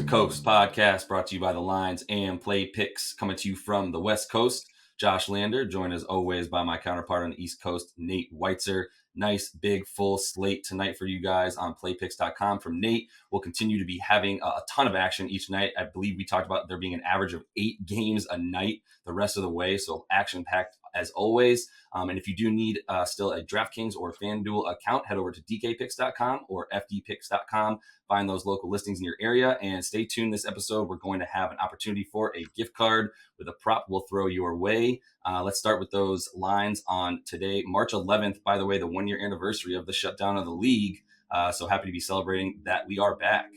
Coast podcast brought to you by the Lines and Play Picks, coming to you from the West Coast. Josh Lander, joined as always by my counterpart on the East Coast, Nate Weitzer. Nice, big, full slate tonight for you guys on playpicks.com from Nate. We'll continue to be having a ton of action each night. I believe we talked about there being an average of 8 games a night the rest of the way, so action-packed as always. And if you do need still a DraftKings or FanDuel account, head over to dkpicks.com or fdpicks.com. Find those local listings in your area, and stay tuned. This episode, we're going to have an opportunity for a gift card with a prop we'll throw your way. Let's start with those lines on today, March 11th, by the way, the 1-year anniversary of the shutdown of the league. So happy to be celebrating that we are back.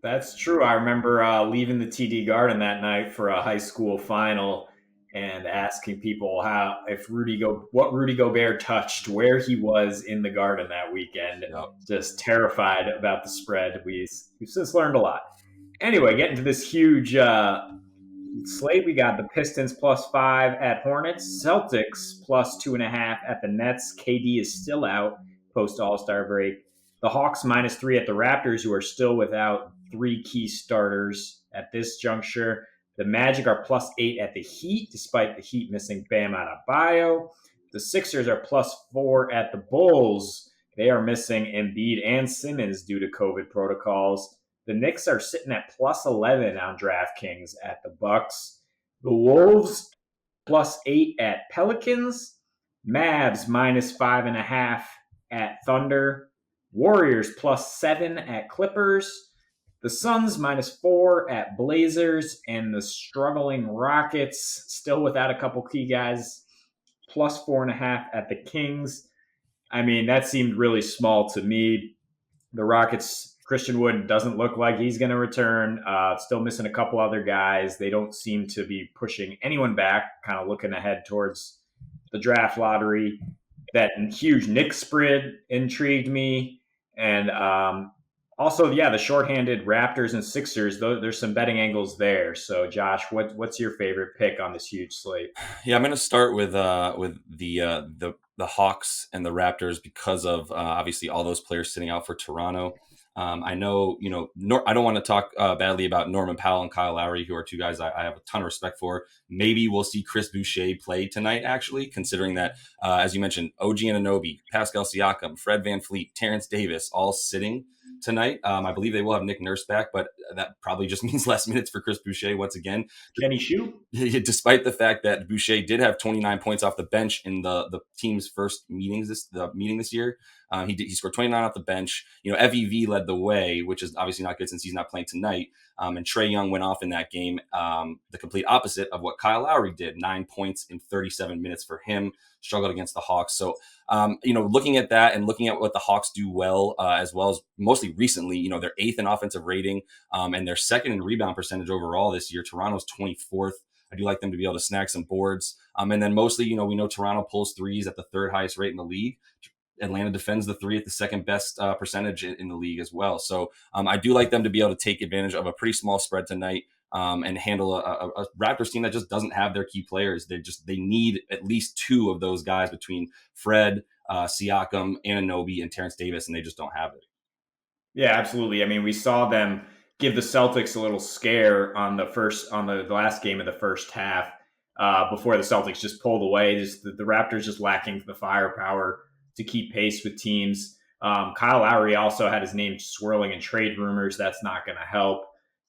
That's true. I remember leaving the TD Garden that night for a high school final and asking people what Rudy Gobert touched, where he was in the Garden that weekend. Yep. Just terrified about the spread. We've since learned a lot. Anyway, getting to this huge slate, we got the Pistons +5 at Hornets, Celtics +2.5 at the Nets. KD is still out post All-Star break. The Hawks -3 at the Raptors, who are still without 3 key starters at this juncture. The Magic are +8 at the Heat, despite the Heat missing Bam Adebayo. The Sixers are +4 at the Bulls. They are missing Embiid and Simmons due to COVID protocols. The Knicks are sitting at +11 on DraftKings at the Bucks. The Wolves +8 at Pelicans. Mavs -5.5 at Thunder. Warriors +7 at Clippers. The Suns -4 at Blazers, and the struggling Rockets, still without a couple key guys, +4.5 at the Kings. I mean, that seemed really small to me. The Rockets, Christian Wood doesn't look like he's going to return. Still missing a couple other guys. They don't seem to be pushing anyone back, kind of looking ahead towards the draft lottery. That huge Knicks spread intrigued me. And also, the shorthanded Raptors and Sixers, there's some betting angles there. So, Josh, what's your favorite pick on this huge slate? Yeah, I'm going to start with the Hawks and the Raptors because of obviously all those players sitting out for Toronto. I know, I don't want to talk badly about Norman Powell and Kyle Lowry, who are two guys I have a ton of respect for. Maybe we'll see Chris Boucher play tonight, actually, considering that, as you mentioned, OG Anunoby, Pascal Siakam, Fred VanVleet, Terrence Davis, all sitting tonight. I believe they will have Nick Nurse back, but that probably just means less minutes for Chris Boucher once again. Can he shoot? Despite the fact that Boucher did have 29 points off the bench in the team's first meeting this year. He scored 29 off the bench. FEV led the way, which is obviously not good since he's not playing tonight. And Trae Young went off in that game, the complete opposite of what Kyle Lowry did. 9 points in 37 minutes for him, struggled against the Hawks. So, looking at that and looking at what the Hawks do well as mostly recently, they're 8th in offensive rating and they're 2nd in rebound percentage overall this year. Toronto's 24th. I do like them to be able to snag some boards. And then mostly, we know Toronto pulls threes at the 3rd highest rate in the league. Atlanta defends the 3 at the 2nd best percentage in the league as well. So I do like them to be able to take advantage of a pretty small spread tonight and handle a Raptors team that just doesn't have their key players. They need at least 2 of those guys between Fred, Siakam, Anunoby, and Terrence Davis, and they just don't have it. Yeah, absolutely. I mean, we saw them give the Celtics a little scare on the last game of the first half before the Celtics just pulled away. The Raptors just lacking the firepower to keep pace with teams. Kyle Lowry also had his name swirling in trade rumors. That's not going to help.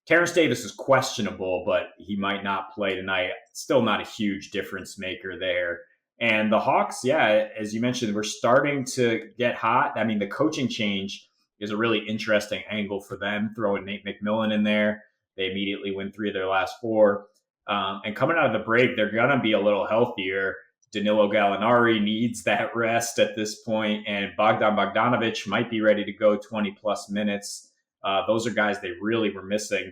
Terrence Davis is questionable, but he might not play tonight. Still not a huge difference maker there. And the Hawks, as you mentioned, we're starting to get hot. I mean, the coaching change is a really interesting angle for them, throwing Nate McMillan in there. They immediately win 3 of their last 4. And coming out of the break, they're going to be a little healthier. Danilo Gallinari needs that rest at this point, and Bogdan Bogdanovic might be ready to go 20-plus minutes. Those are guys they really were missing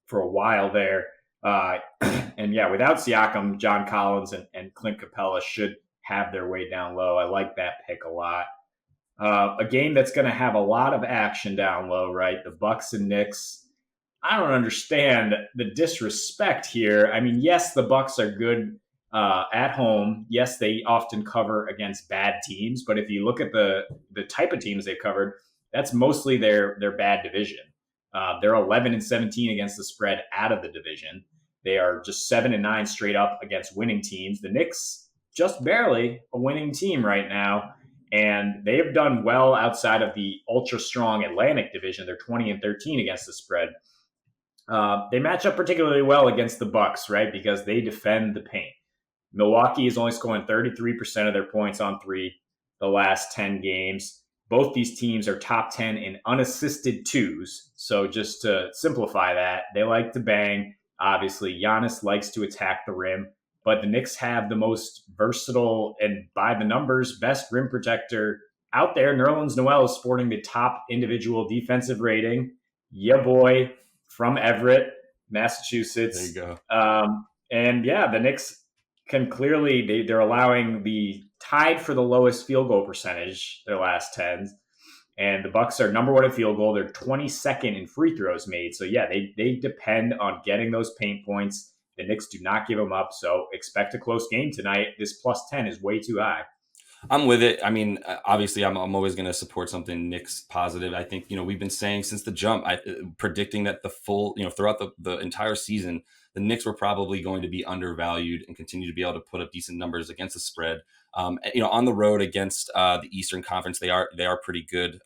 for a while there. And without Siakam, John Collins and Clint Capella should have their way down low. I like that pick a lot. A game that's going to have a lot of action down low, right? The Bucks and Knicks. I don't understand the disrespect here. I mean, yes, the Bucks are good at home. Yes, they often cover against bad teams, but if you look at the type of teams they've covered, that's mostly their bad division. They're 11-17 against the spread out of the division. They are just 7-9 straight up against winning teams. The Knicks, just barely a winning team right now, and they have done well outside of the ultra strong Atlantic division. They're 20-13 against the spread. They match up particularly well against the Bucks, right? Because they defend the paint. Milwaukee is only scoring 33% of their points on three the last 10 games. Both these teams are top 10 in unassisted twos. So just to simplify that, they like to bang. Obviously, Giannis likes to attack the rim, but the Knicks have the most versatile and by the numbers best rim protector out there. Nerlens Noel is sporting the top individual defensive rating. Yeah, boy, from Everett, There you Massachusetts. go. And yeah, the Knicks can clearly they're allowing the tied for the lowest field goal percentage their last 10s, and the Bucks are number one in field goal. They're 22nd in free throws made. So yeah, they depend on getting those paint points. The Knicks do not give them up. So expect a close game tonight. This plus 10 is way too high. I'm with it. I mean, obviously, I'm always going to support something Knicks positive. I think, we've been saying since the jump, predicting that the full, throughout the entire season, the Knicks were probably going to be undervalued and continue to be able to put up decent numbers against the spread. On the road against the Eastern Conference, they are pretty good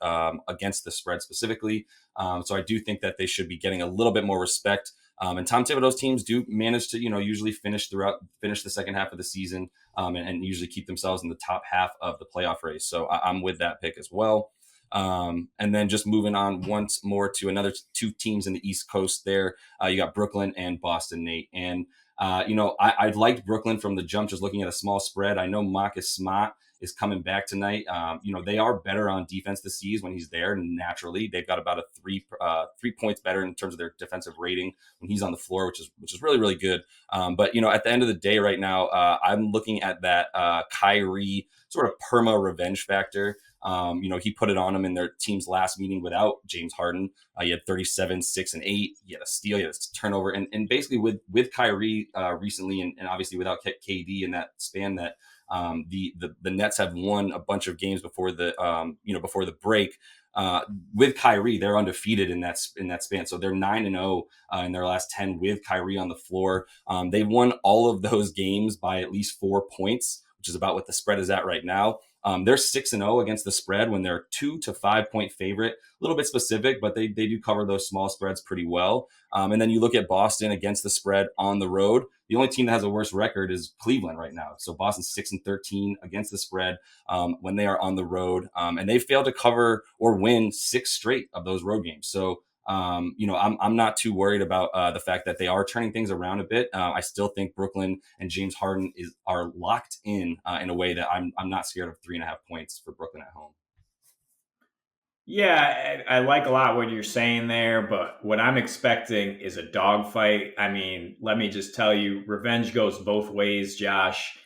against the spread specifically. So I do think that they should be getting a little bit more respect. And Tom Thibodeau's teams do manage to, usually finish the second half of the season and usually keep themselves in the top half of the playoff race. So I'm with that pick as well. And then just moving on once more to another two teams in the East Coast there. You got Brooklyn and Boston, Nate. And, I liked Brooklyn from the jump, just looking at a small spread. I know Marcus Smart is coming back tonight. They are better on defense this season when he's there. Naturally, they've got about a 3 points better in terms of their defensive rating when he's on the floor, which is really, really good. But at the end of the day, right now, I'm looking at that Kyrie sort of perma revenge factor. He put it on him in their team's last meeting without James Harden. He had 37, 6, and 8. He had a steal, he had a turnover, and basically with Kyrie recently, and obviously without KD in that span, that the Nets have won a bunch of games before the break. With Kyrie, they're undefeated in that span. So they're 9-0 in their last 10 with Kyrie on the floor. They've won all of those games by at least 4 points, which is about what the spread is at right now. They're 6-0 against the spread when they're 2 to 5 point favorite. A little bit specific, but they do cover those small spreads pretty well. And then you look at Boston against the spread on the road. The only team that has a worse record is Cleveland right now. So Boston's 6-13 against the spread when they are on the road, and they failed to cover or win 6 straight of those road games. So I'm not too worried about the fact that they are turning things around a bit. I still think Brooklyn and James Harden are locked in a way that I'm not scared of 3.5 points for Brooklyn at home. Yeah, I like a lot what you're saying there, but what I'm expecting is a dogfight. I mean, let me just tell you, revenge goes both ways, Josh.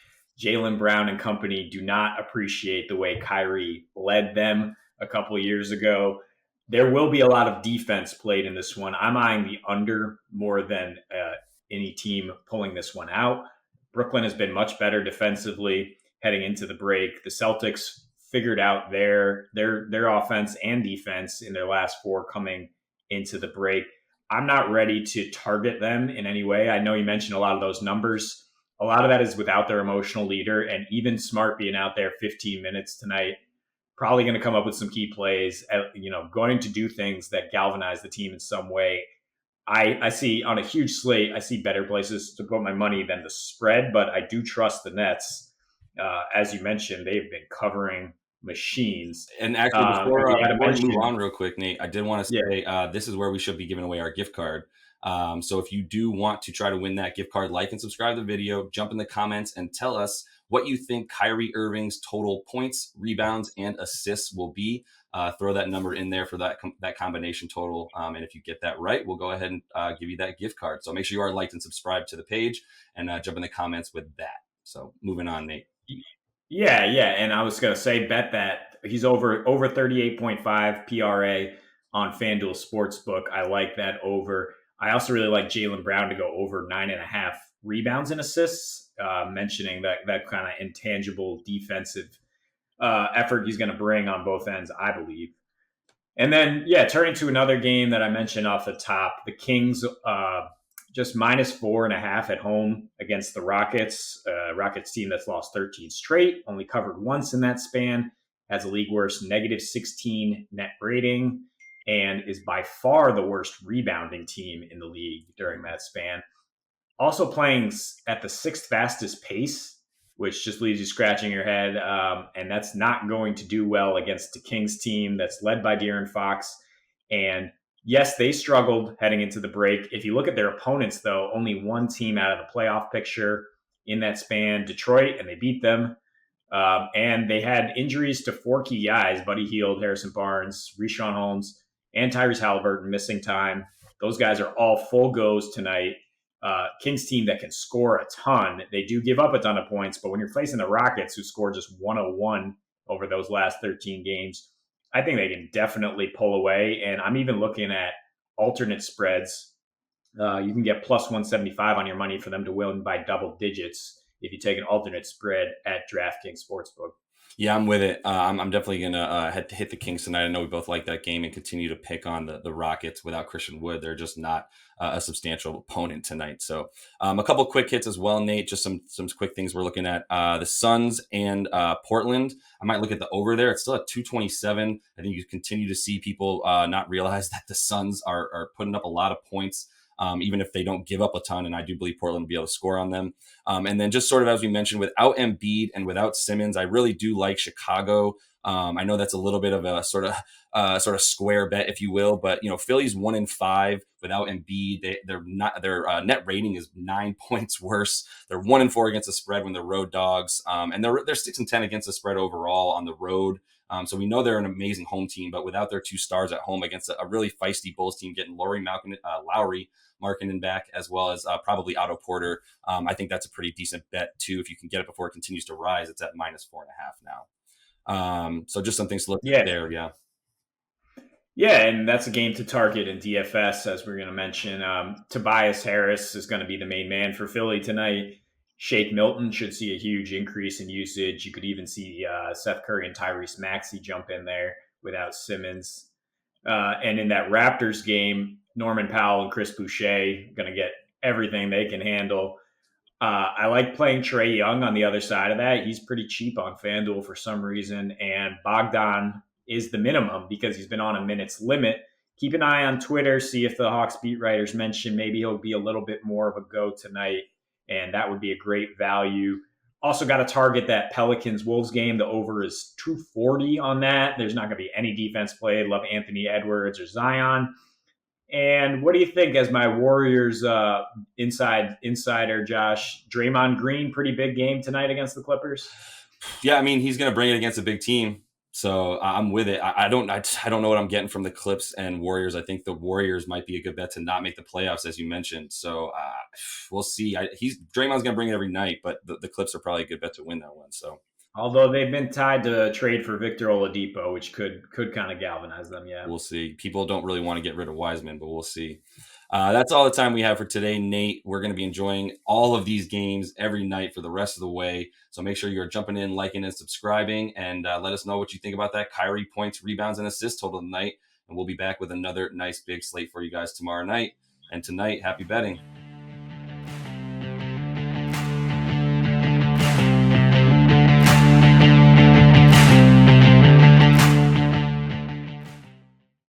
Jaylen Brown and company do not appreciate the way Kyrie led them a couple of years ago. There will be a lot of defense played in this one. I'm eyeing the under more than any team pulling this one out. Brooklyn has been much better defensively heading into the break. The Celtics figured out their offense and defense in their last 4 coming into the break. I'm not ready to target them in any way. I know you mentioned a lot of those numbers. A lot of that is without their emotional leader, and even Smart being out there 15 minutes tonight, probably going to come up with some key plays, going to do things that galvanize the team in some way. I see on a huge slate, I see better places to put my money than the spread, but I do trust the Nets. As you mentioned, they've been covering machines. And actually, before we move on mention, real quick, Nate, I did want to say this is where we should be giving away our gift card. So if you do want to try to win that gift card, like and subscribe to the video, jump in the comments and tell us what you think Kyrie Irving's total points, rebounds, and assists will be. Throw that number in there for that combination total. And if you get that right, we'll go ahead and give you that gift card. So make sure you are liked and subscribed to the page and jump in the comments with that. So moving on, Nate. Yeah. And I was going to say, bet that he's over 38.5 PRA on FanDuel Sportsbook. I like that over. I also really like Jaylen Brown to go over 9.5 rebounds and assists, mentioning that kind of intangible defensive effort he's going to bring on both ends, I believe. And then, yeah, turning to another game that I mentioned off the top, the Kings just -4.5 at home against the Rockets. Rockets team that's lost 13 straight, only covered once in that span, has a league worst -16 net rating, and is by far the worst rebounding team in the league during that span. Also playing at the sixth fastest pace, which just leaves you scratching your head. And that's not going to do well against the Kings team that's led by De'Aaron Fox. And yes, they struggled heading into the break. If you look at their opponents, though, only one team out of the playoff picture in that span, Detroit, and they beat them. And they had injuries to four key guys: Buddy Hield, Harrison Barnes, Richaun Holmes, and Tyrese Halliburton missing time. Those guys are all full goes tonight. Kings team that can score a ton. They do give up a ton of points, but when you're facing the Rockets, who scored just 101 over those last 13 games, I think they can definitely pull away. And I'm even looking at alternate spreads. You can get plus 175 on your money for them to win by double digits if you take an alternate spread at DraftKings Sportsbook. Yeah, I'm with it. I'm definitely going to hit the Kings tonight. I know we both like that game and continue to pick on the Rockets without Christian Wood. They're just not a substantial opponent tonight. So a couple quick hits as well, Nate. Just some quick things we're looking at. The Suns and Portland. I might look at the over there. It's still at 227. I think you continue to see people not realize that the Suns are putting up a lot of points. Even if they don't give up a ton, and I do believe Portland will be able to score on them. And then just sort of as we mentioned, without Embiid and without Simmons, I really do like Chicago. I know that's a little bit of a sort of square bet, if you will, but Philly's 1-5 without Embiid. They're not, their net rating is 9 points worse. They're 1-4 against the spread when they're road dogs, and they're 6-10 against the spread overall on the road. So we know they're an amazing home team, but without their two stars at home against a really feisty Bulls team, getting Lowry Markkanen back, as well as probably Otto Porter. I think that's a pretty decent bet too. If you can get it before it continues to rise, it's at -4.5 now. So just some things to look at there. Yeah. Yeah, and that's a game to target in DFS, as we're going to mention. Tobias Harris is going to be the main man for Philly tonight. Shake Milton should see a huge increase in usage. You could even see Seth Curry and Tyrese Maxey jump in there without Simmons. And in that Raptors game, Norman Powell and Chris Boucher going to get everything they can handle. I like playing Trae Young on the other side of that. He's pretty cheap on FanDuel for some reason, and Bogdan is the minimum because he's been on a minutes limit. Keep an eye on Twitter, see if the Hawks beat writers mention maybe he'll be a little bit more of a go tonight, and that would be a great value. Also got to target that Pelicans Wolves game. The over is 240 on that. There's not going to be any defense played. Love Anthony Edwards or Zion. And what do you think as my Warriors insider, Josh? Draymond Green, pretty big game tonight against the Clippers. Yeah, I mean, he's going to bring it against a big team. So I'm with it. I don't know what I'm getting from the Clips and Warriors. I think the Warriors might be a good bet to not make the playoffs, as you mentioned. So we'll see. Draymond's going to bring it every night, but the Clips are probably a good bet to win that one. So although they've been tied to a trade for Victor Oladipo, which could kind of galvanize them. Yeah, we'll see. People don't really want to get rid of Wiseman, but we'll see. That's all the time we have for today, Nate. We're going to be enjoying all of these games every night for the rest of the way. So make sure you're jumping in, liking, and subscribing, and let us know what you think about that Kyrie points, rebounds, and assists total tonight. And we'll be back with another nice big slate for you guys tomorrow night. And tonight, happy betting.